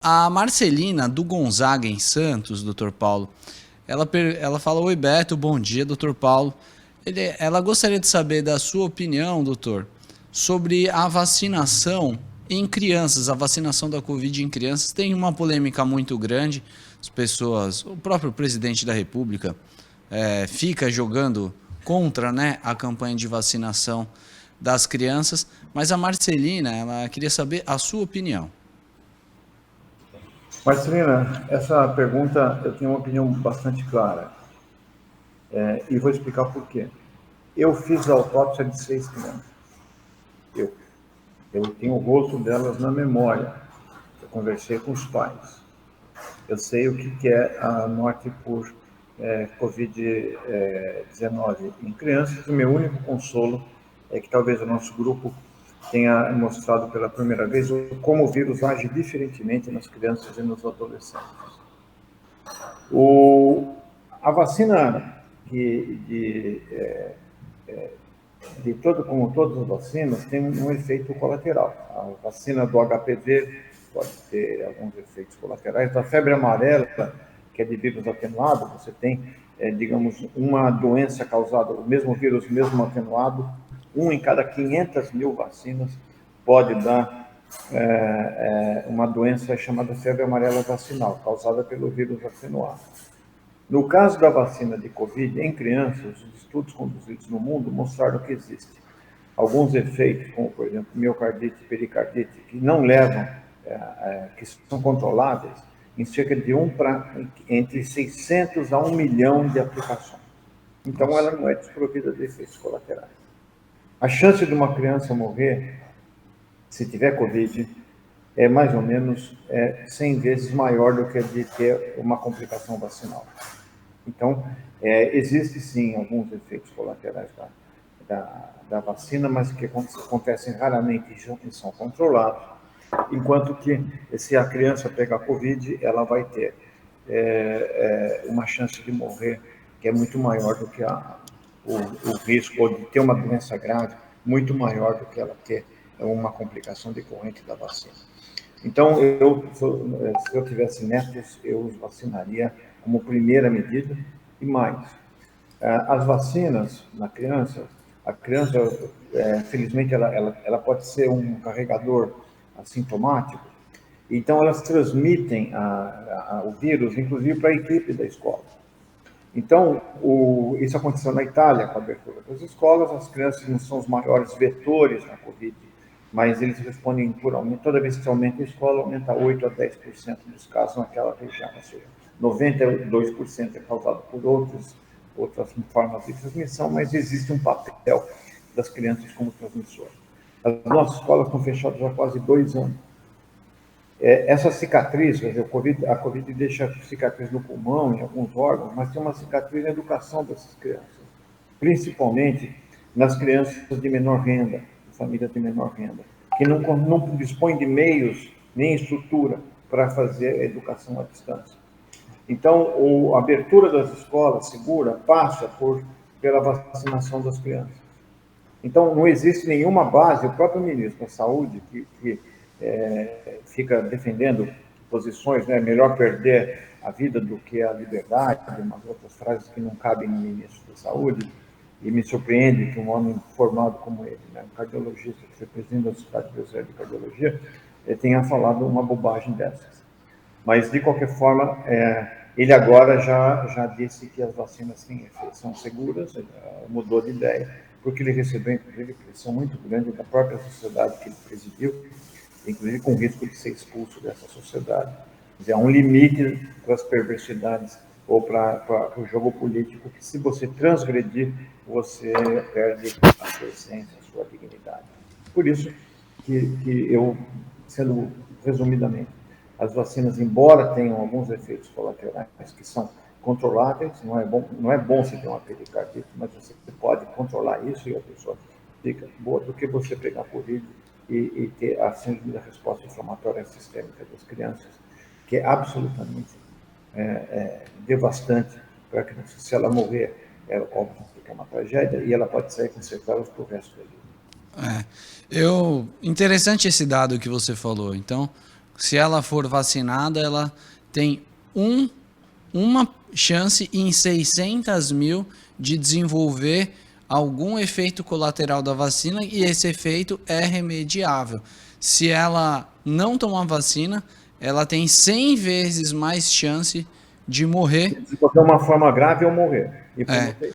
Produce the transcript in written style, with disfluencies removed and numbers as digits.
A Marcelina, do Gonzaga, em Santos, doutor Paulo, ela fala: Oi, Beto, bom dia, doutor Paulo. Ela gostaria de saber da sua opinião, doutor, sobre a vacinação em crianças, a vacinação da Covid em crianças. Tem uma polêmica muito grande, as pessoas, o próprio presidente da República fica jogando contra, né, a campanha de vacinação das crianças, mas a Marcelina, ela queria saber a sua opinião. Marcelina, essa pergunta eu tenho uma opinião bastante clara e vou explicar por quê. Eu fiz a autópsia de 6 crianças. Eu, eu tenho o rosto delas na memória. Eu conversei com os pais. Eu sei o que é a morte por Covid-19 em crianças. O meu único consolo é que talvez o nosso grupo tenha mostrado pela primeira vez como o vírus age diferentemente nas crianças e nos adolescentes. A vacina como todas as vacinas, tem um efeito colateral. A vacina do HPV pode ter alguns efeitos colaterais. A febre amarela, que é de vírus atenuado, você tem, digamos, uma doença causada, o mesmo vírus, mesmo atenuado, um em cada 500 mil vacinas pode dar uma doença chamada febre amarela vacinal, causada pelo vírus atenuado. No caso da vacina de Covid em crianças, os estudos conduzidos no mundo mostraram que existe alguns efeitos, como por exemplo miocardite e pericardite, que não levam, que são controláveis em cerca de entre 600 a 1 milhão de aplicações. Então Nossa. ela não é desprovida de efeitos colaterais. A chance de uma criança morrer, se tiver Covid, é mais ou menos 100 vezes maior do que a de ter uma complicação vacinal. Então, existe sim alguns efeitos colaterais da vacina, mas que acontecem raramente e são controlados, enquanto que se a criança pegar Covid, ela vai ter uma chance de morrer que é muito maior do que o risco, ou de ter uma doença grave, muito maior do que ela ter uma complicação decorrente da vacina. Então, se eu tivesse netos, eu os vacinaria como primeira medida e mais. As vacinas na criança, a criança, felizmente, ela pode ser um carregador assintomático, então elas transmitem o vírus, inclusive para a equipe da escola. Então, isso aconteceu na Itália, com a abertura das escolas. As crianças não são os maiores vetores na Covid, mas eles respondem por aumento. Toda vez que se aumenta a escola, aumenta 8 a 10% dos casos naquela região. Ou seja, 92% é causado por outras formas de transmissão, mas existe um papel das crianças como transmissoras. As nossas escolas estão fechadas há quase 2 anos. Essa cicatriz, quer dizer, a Covid deixa cicatriz no pulmão, em alguns órgãos, mas tem uma cicatriz na educação dessas crianças, principalmente nas crianças de menor renda, famílias de menor renda, que não dispõem de meios nem estrutura para fazer a educação à distância. Então, a abertura das escolas segura passa pela vacinação das crianças. Então, não existe nenhuma base, o próprio ministro da Saúde, que fica defendendo posições, né, melhor perder a vida do que a liberdade, umas outras frases que não cabem no ministro da Saúde, e me surpreende que um homem formado como ele, né, um cardiologista, que foi presidente da Sociedade Brasileira de Cardiologia, tenha falado uma bobagem dessas. Mas, de qualquer forma, ele agora já disse que as vacinas são seguras, mudou de ideia, porque ele recebeu, inclusive, pressão muito grande da própria sociedade que ele presidiu, inclusive com risco de ser expulso dessa sociedade. Quer dizer, há um limite para as perversidades ou para o jogo político, que se você transgredir, você perde a sua essência, a sua dignidade. Por isso que eu, sendo resumidamente, as vacinas, embora tenham alguns efeitos colaterais que são controláveis, não é bom você ter uma pericardite, mas você pode controlar isso e a pessoa fica boa do que você pegar Covid e ter a síndrome da resposta inflamatória sistêmica das crianças, que é absolutamente devastante para a criança. Se ela morrer, óbvio que é uma tragédia, e ela pode sair com sequelas para o resto da vida. Interessante esse dado que você falou. Então, se ela for vacinada, ela tem uma chance em 600 mil de desenvolver algum efeito colateral da vacina, e esse efeito é remediável. Se ela não tomar vacina, ela tem 100 vezes mais chance de morrer. De qualquer uma forma grave ou morrer.